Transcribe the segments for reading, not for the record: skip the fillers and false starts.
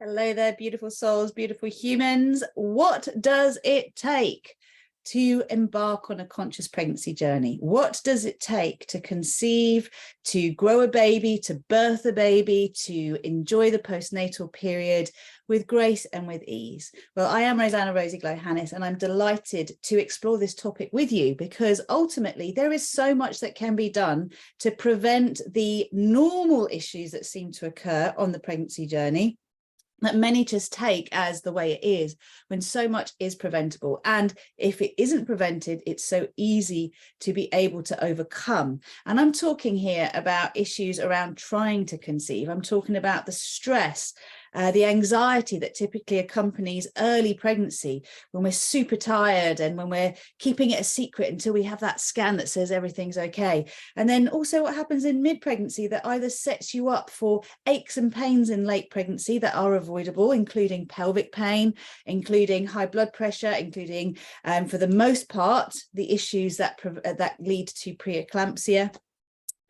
Hello there, beautiful souls, beautiful humans. What does it take to embark on a conscious pregnancy journey? What does it take to conceive, to grow a baby, to birth a baby, to enjoy the postnatal period with grace and with ease? Well, I am RozyGlow Hannes, and I'm delighted to explore this topic with you because ultimately there is so much that can be done to prevent the normal issues that seem to occur on the pregnancy journey, that many just take as the way it is, when so much is preventable. And if it isn't prevented, it's so easy to be able to overcome. And I'm talking here about issues around trying to conceive. I'm talking about the stress, the anxiety that typically accompanies early pregnancy, when we're super tired and when we're keeping it a secret until we have that scan that says everything's okay. And then also what happens in mid-pregnancy that either sets you up for aches and pains in late pregnancy that are avoidable, including pelvic pain, including high blood pressure, including, for the most part, the issues that lead to preeclampsia.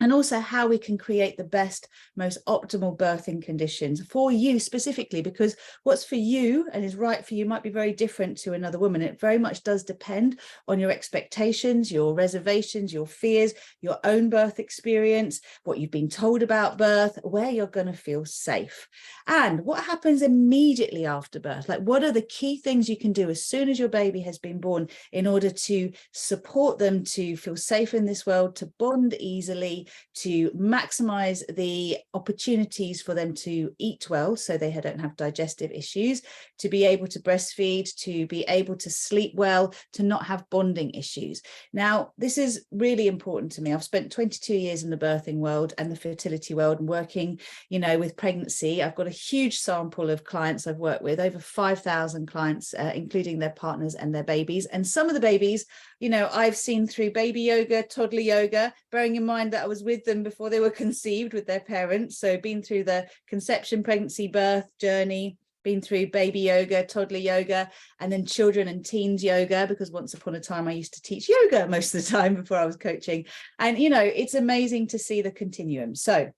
And also how we can create the best, most optimal birthing conditions for you specifically, because what's for you and is right for you might be very different to another woman. It very much does depend on your expectations, your reservations, your fears, your own birth experience, what you've been told about birth, where you're going to feel safe. And what happens immediately after birth? Like, what are the key things you can do as soon as your baby has been born in order to support them to feel safe in this world, to bond easily, to maximize the opportunities for them to eat well so they don't have digestive issues, to be able to breastfeed, to be able to sleep well, to not have bonding issues. Now, this is really important to me. I've spent 22 years in the birthing world and the fertility world and working, with pregnancy. I've got a huge sample of clients I've worked with, over 5,000 clients, including their partners and their babies. And some of the babies, I've seen through baby yoga, toddler yoga, bearing in mind that I was with them before they were conceived with their parents. So been through the conception, pregnancy, birth journey, been through baby yoga, toddler yoga, and then children and teens yoga, because once upon a time I used to teach yoga most of the time before I was coaching. And, it's amazing to see the continuum. So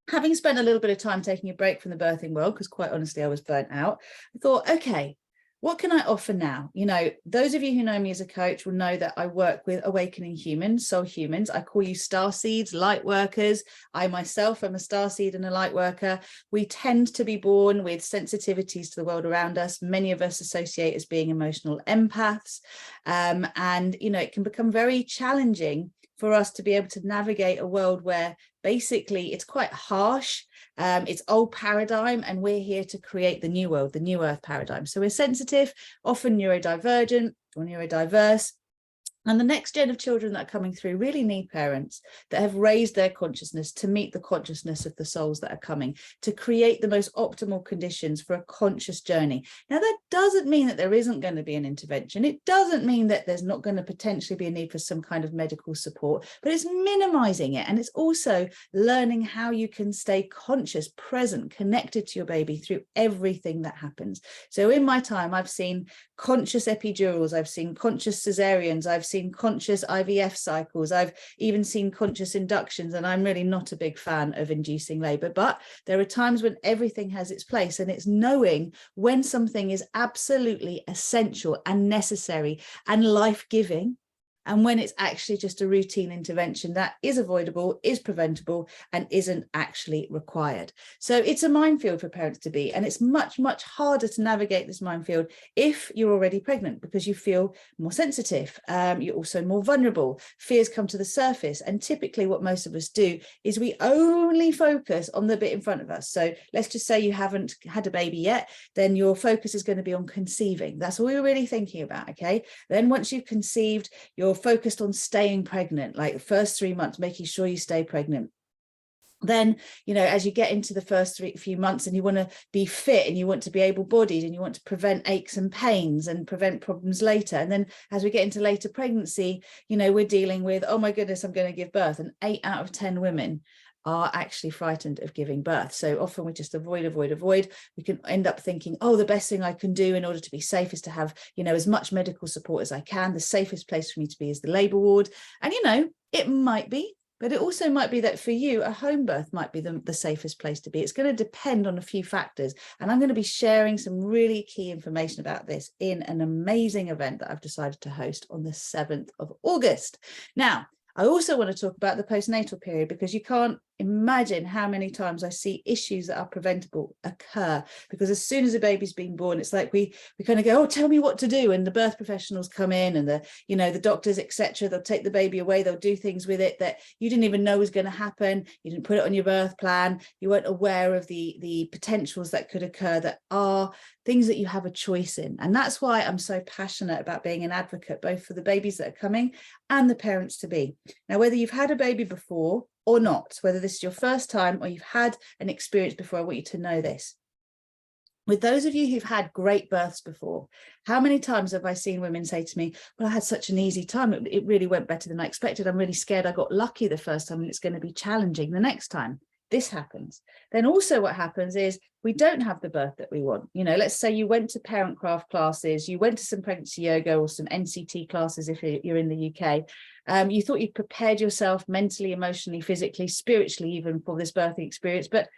having spent a little bit of time taking a break from the birthing world, because quite honestly, I was burnt out, I thought, okay, what can I offer now? Those of you who know me as a coach will know that I work with awakening humans, soul humans. I call you star seeds, light workers. I myself am a star seed and a light worker. We tend to be born with sensitivities to the world around us. Many of us associate as being emotional empaths. And, it can become very challenging for us to be able to navigate a world where basically it's quite harsh. It's old paradigm, and we're here to create the new world, the new earth paradigm. So we're sensitive, often neurodivergent or neurodiverse. And the next gen of children that are coming through really need parents that have raised their consciousness to meet the consciousness of the souls that are coming, to create the most optimal conditions for a conscious journey. Now, that doesn't mean that there isn't going to be an intervention. It doesn't mean that there's not going to potentially be a need for some kind of medical support, but it's minimizing it. And it's also learning how you can stay conscious, present, connected to your baby through everything that happens. So in my time, I've seen conscious epidurals, I've seen conscious cesareans, I've seen conscious IVF cycles, I've even seen conscious inductions, and I'm really not a big fan of inducing labor, but there are times when everything has its place, and it's knowing when something is absolutely essential and necessary and life-giving, and when it's actually just a routine intervention that is avoidable, is preventable, and isn't actually required. So it's a minefield for parents to be, and it's much, much harder to navigate this minefield if you're already pregnant, because you feel more sensitive. You're also more vulnerable. Fears come to the surface, and typically what most of us do is we only focus on the bit in front of us. So let's just say you haven't had a baby yet, then your focus is going to be on conceiving. That's all you're really thinking about, okay? Then once you've conceived, you're focused on staying pregnant, like the first 3 months, making sure you stay pregnant. Then, as you get into the first few months and you want to be fit and you want to be able-bodied and you want to prevent aches and pains and prevent problems later. And then as we get into later pregnancy, we're dealing with, oh my goodness, I'm going to give birth. And 8 out of 10 women are actually frightened of giving birth. So often we just avoid. We can end up thinking, oh, the best thing I can do in order to be safe is to have, as much medical support as I can. The safest place for me to be is the labour ward. And, it might be, But it also might be that for you, a home birth might be the safest place to be. It's going to depend on a few factors. And I'm going to be sharing some really key information about this in an amazing event that I've decided to host on the 7th of August. Now, I also want to talk about the postnatal period, because you can't imagine how many times I see issues that are preventable occur, because as soon as a baby's been born, it's like we kind of go, oh, tell me what to do, and the birth professionals come in, and the doctors, etc. They'll take the baby away, they'll do things with it that you didn't even know was going to happen. You didn't put it on your birth plan, you weren't aware of the potentials that could occur, that are things that you have a choice in. And that's why I'm so passionate about being an advocate, both for the babies that are coming and the parents to be. Now, whether you've had a baby before or not, whether this is your first time or you've had an experience before, I want you to know this. With those of you who've had great births before, how many times have I seen women say to me, well, I had such an easy time. It really went better than I expected. I'm really scared I got lucky the first time and it's going to be challenging the next time. This happens. Then also what happens is we don't have the birth that we want. Let's say you went to parent craft classes, you went to some pregnancy yoga or some NCT classes if you're in the UK. You thought you'd prepared yourself mentally, emotionally, physically, spiritually, even for this birthing experience. But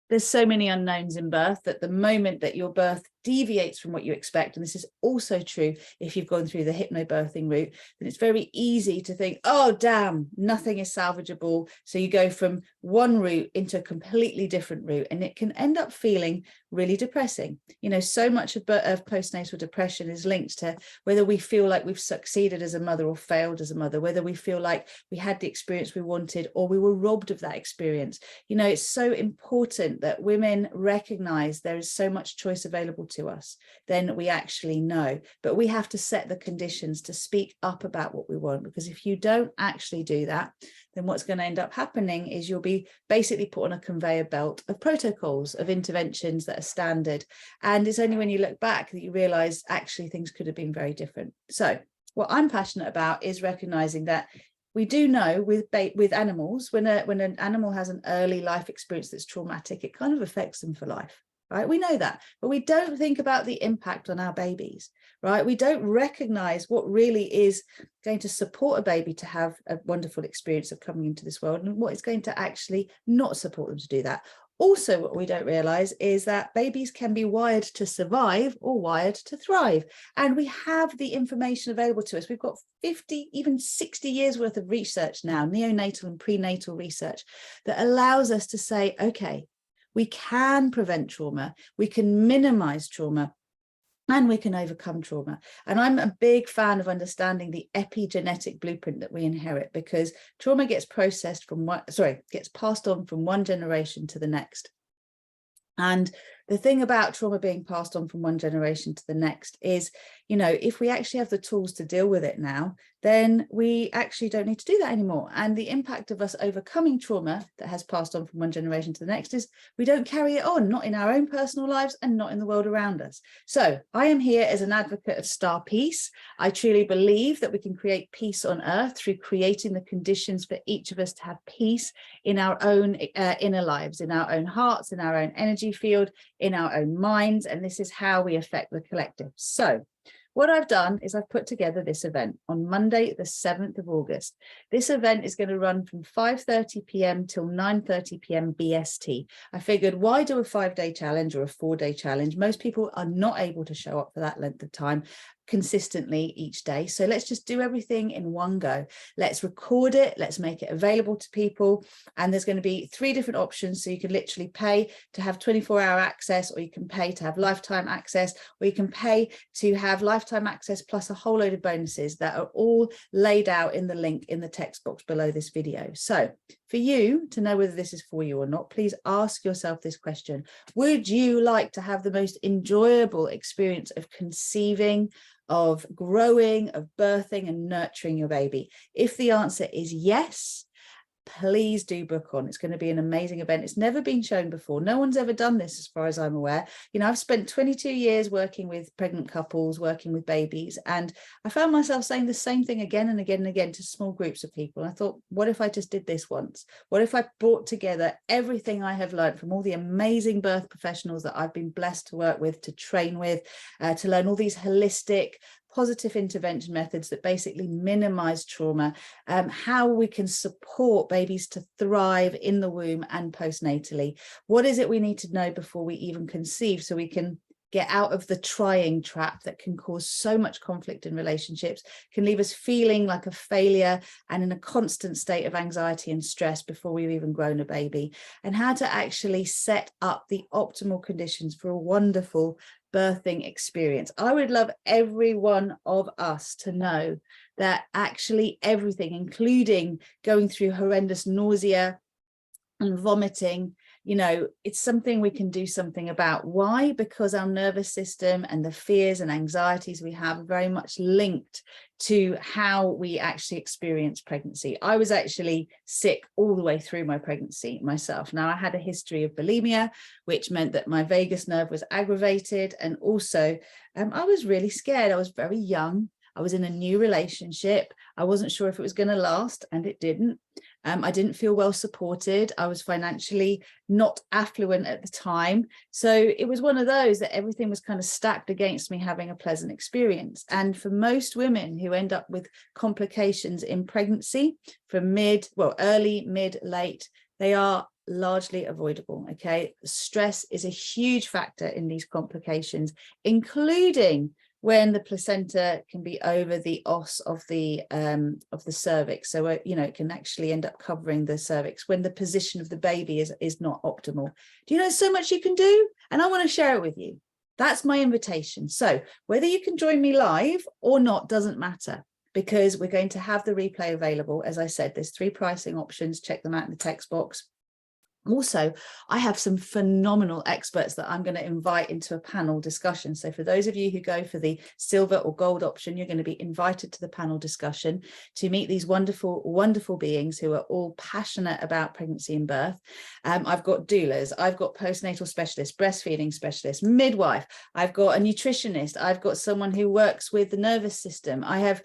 there's so many unknowns in birth that the moment that your birth deviates from what you expect, and this is also true if you've gone through the hypnobirthing route, then it's very easy to think, oh, damn, nothing is salvageable. So you go from one route into a completely different route, and it can end up feeling really depressing. So much of postnatal depression is linked to whether we feel like we've succeeded as a mother or failed as a mother, whether we feel like we had the experience we wanted or we were robbed of that experience. It's so important that women recognize there is so much choice available to us than we actually know, but we have to set the conditions to speak up about what we want, because if you don't actually do that, then what's going to end up happening is you'll be basically put on a conveyor belt of protocols, of interventions that are standard, and it's only when you look back that you realize actually things could have been very different. So what I'm passionate about is recognizing that we do know with animals, when an animal has an early life experience that's traumatic, it kind of affects them for life. Right? We know that, but we don't think about the impact on our babies, right? We don't recognize what really is going to support a baby to have a wonderful experience of coming into this world, and what is going to actually not support them to do that. Also, what we don't realize is that babies can be wired to survive or wired to thrive. And we have the information available to us. We've got 50, even 60 years worth of research now, neonatal and prenatal research, that allows us to say, okay, we can prevent trauma, we can minimize trauma, and we can overcome trauma. And I'm a big fan of understanding the epigenetic blueprint that we inherit, because trauma gets passed on from one generation to the next. And the thing about trauma being passed on from one generation to the next is, if we actually have the tools to deal with it now, then we actually don't need to do that anymore. And the impact of us overcoming trauma that has passed on from one generation to the next is we don't carry it on, not in our own personal lives and not in the world around us. So I am here as an advocate of star peace. I truly believe that we can create peace on earth through creating the conditions for each of us to have peace in our own inner lives, in our own hearts, in our own energy field, in our own minds. And this is how we affect the collective. So what I've done is I've put together this event on Monday, the 7th of August. This event is going to run from 5:30 p.m. till 9:30 p.m. BST. I figured, why do a 5-day challenge or a 4-day challenge? Most people are not able to show up for that length of time consistently each day. So let's just do everything in one go. Let's record it. Let's make it available to people. And there's going to be 3 different options. So you can literally pay to have 24-hour access, or you can pay to have lifetime access, or you can pay to have lifetime access plus a whole load of bonuses that are all laid out in the link in the text box below this video. So for you to know whether this is for you or not, please ask yourself this question. Would you like to have the most enjoyable experience of conceiving, of growing, of birthing and nurturing your baby? If the answer is yes, please do book on. It's going to be an amazing event. It's never been shown before. No one's ever done this as far as I'm aware. I've spent 22 years working with pregnant couples, working with babies, and I found myself saying the same thing again and again and again to small groups of people. And I thought, what if I just did this once? What if I brought together everything I have learned from all the amazing birth professionals that I've been blessed to work with, to train with, to learn all these holistic positive intervention methods that basically minimize trauma, how we can support babies to thrive in the womb and postnatally. What is it we need to know before we even conceive so we can get out of the trying trap that can cause so much conflict in relationships, can leave us feeling like a failure and in a constant state of anxiety and stress before we've even grown a baby, and how to actually set up the optimal conditions for a wonderful birthing experience. I would love every one of us to know that actually everything, including going through horrendous nausea and vomiting, you know, it's something we can do something about. Why? Because our nervous system and the fears and anxieties we have are very much linked to how we actually experience pregnancy. I was actually sick all the way through my pregnancy myself. Now, I had a history of bulimia, which meant that my vagus nerve was aggravated. And also, I was really scared. I was very young. I was in a new relationship. I wasn't sure if it was going to last, and it didn't. I didn't feel well supported. I was financially not affluent at the time. So it was one of those that everything was kind of stacked against me having a pleasant experience. And for most women who end up with complications in pregnancy from early, mid, late, they are largely avoidable. Okay. Stress is a huge factor in these complications, including when the placenta can be over the os of the cervix. So, you know, it can actually end up covering the cervix when the position of the baby is not optimal. Do you know so much you can do? And I want to share it with you. That's my invitation. So whether you can join me live or not doesn't matter, because we're going to have the replay available. As I said, there's 3 pricing options. Check them out in the text box. Also, I have some phenomenal experts that I'm going to invite into a panel discussion. So for those of you who go for the silver or gold option, you're going to be invited to the panel discussion to meet these wonderful, wonderful beings who are all passionate about pregnancy and birth. I've got doulas, I've got postnatal specialists, breastfeeding specialists, midwife, I've got a nutritionist, I've got someone who works with the nervous system. I have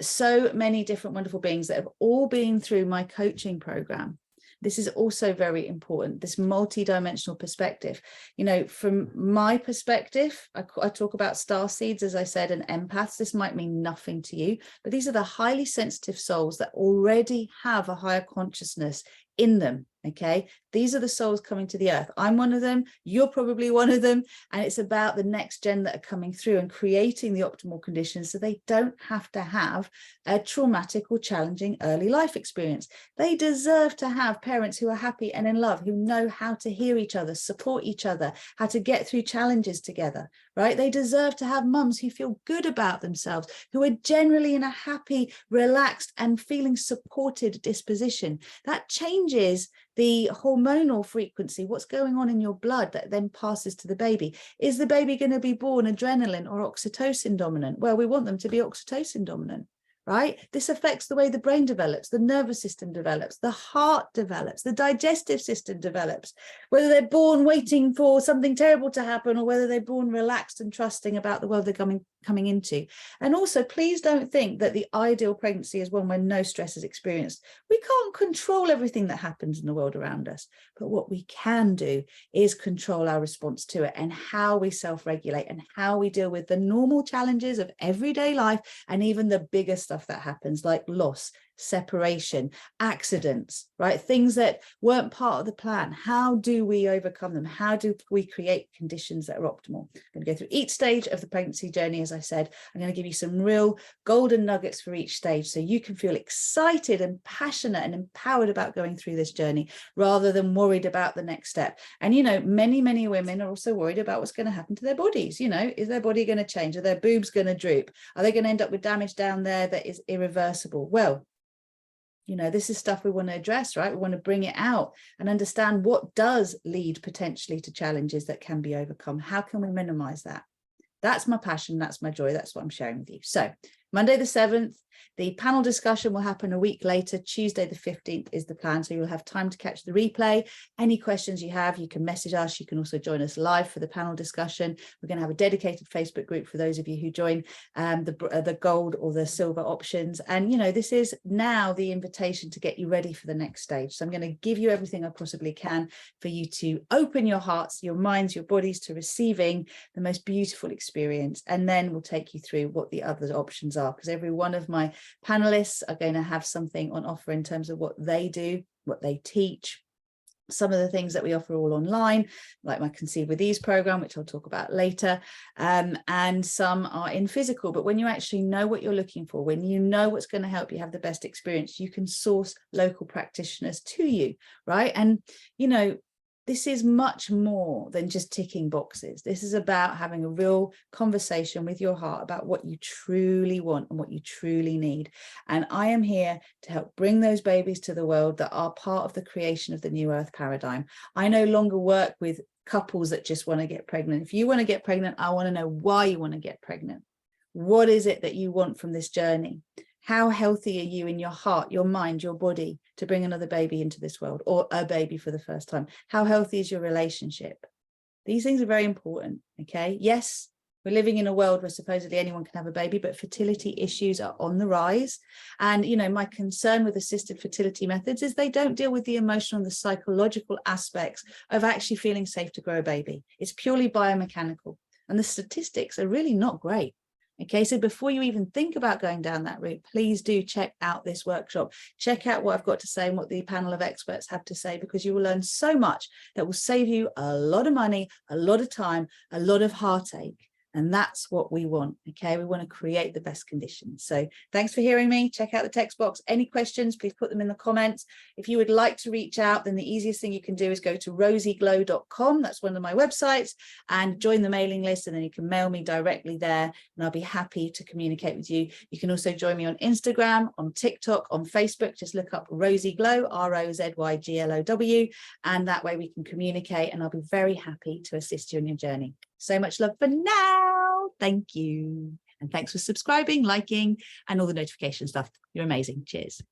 so many different wonderful beings that have all been through my coaching program. This is also very important, this multi-dimensional perspective. You know, from my perspective, I talk about star seeds, as I said, and empaths. This might mean nothing to you, but these are the highly sensitive souls that already have a higher consciousness in them. Okay, these are the souls coming to the earth. I'm one of them. You're probably one of them. And it's about the next gen that are coming through and creating the optimal conditions so they don't have to have a traumatic or challenging early life experience. They deserve to have parents who are happy and in love, who know how to hear each other, support each other, how to get through challenges together, right? They deserve to have mums who feel good about themselves, who are generally in a happy, relaxed and feeling supported disposition. That changes the hormonal frequency, what's going on in your blood that then passes to the baby. Is the baby going to be born adrenaline or oxytocin dominant? Well, we want them to be oxytocin dominant, right? This affects the way the brain develops, the nervous system develops, the heart develops, the digestive system develops, whether they're born waiting for something terrible to happen or whether they're born relaxed and trusting about the world they're coming into. And also, please don't think that the ideal pregnancy is one where no stress is experienced. We can't control everything that happens in the world around us, but what we can do is control our response to it and how we self-regulate and how we deal with the normal challenges of everyday life and even the bigger stuff that happens, like loss, separation, accidents, right? Things that weren't part of the plan. How do we overcome them? How do we create conditions that are optimal? I'm going to go through each stage of the pregnancy journey. As I said, I'm going to give you some real golden nuggets for each stage so you can feel excited and passionate and empowered about going through this journey rather than worried about the next step. And, you know, many women are also worried about what's going to happen to their bodies. You know, is their body going to change? Are their boobs going to droop? Are they going to end up with damage down there that is irreversible? Well, you know, this is stuff we want to address, right? We want to bring it out and understand what does lead potentially to challenges that can be overcome. How can we minimize that? That's my passion. That's my joy. That's what I'm sharing with you. So Monday the 7th. The panel discussion will happen a week later. Tuesday the 15th is the plan. So you'll have time to catch the replay. Any questions you have, you can message us. You can also join us live for the panel discussion. We're going to have a dedicated Facebook group for those of you who join the gold or the silver options. And, you know, this is now the invitation to get you ready for the next stage. So I'm going to give you everything I possibly can for you to open your hearts, your minds, your bodies to receiving the most beautiful experience. And then we'll take you through what the other options are, because every one of my panelists are going to have something on offer in terms of what they do, what they teach. Some of the things that we offer all online, like my Conceive with Ease program, which I'll talk about later, and some are in physical. But when you actually know what you're looking for, when you know what's going to help you have the best experience, you can source local practitioners to you, right? And, you know, this is much more than just ticking boxes. This is about having a real conversation with your heart about what you truly want and what you truly need. And I am here to help bring those babies to the world that are part of the creation of the new earth paradigm. I no longer work with couples that just want to get pregnant. If you want to get pregnant, I want to know why you want to get pregnant. What is it that you want from this journey? How healthy are you in your heart, your mind, your body to bring another baby into this world, or a baby for the first time? How healthy is your relationship? These things are very important, okay? Yes, we're living in a world where supposedly anyone can have a baby, but fertility issues are on the rise. And, you know, my concern with assisted fertility methods is they don't deal with the emotional and the psychological aspects of actually feeling safe to grow a baby. It's purely biomechanical. And the statistics are really not great. Okay, so before you even think about going down that route, please do check out this workshop. Check out what I've got to say and what the panel of experts have to say, because you will learn so much that will save you a lot of money, a lot of time, a lot of heartache. And that's what we want, okay? We want to create the best conditions. So thanks for hearing me. Check out the text box. Any questions, please put them in the comments. If you would like to reach out, then the easiest thing you can do is go to RozyGlow.com. That's one of my websites, and join the mailing list, and then you can mail me directly there, and I'll be happy to communicate with you. You can also join me on Instagram, on TikTok, on Facebook. Just look up RozyGlow, RozyGlow, and that way we can communicate, and I'll be very happy to assist you on your journey. So much love for now. Thank you. And thanks for subscribing, liking, and all the notification stuff. You're amazing. Cheers.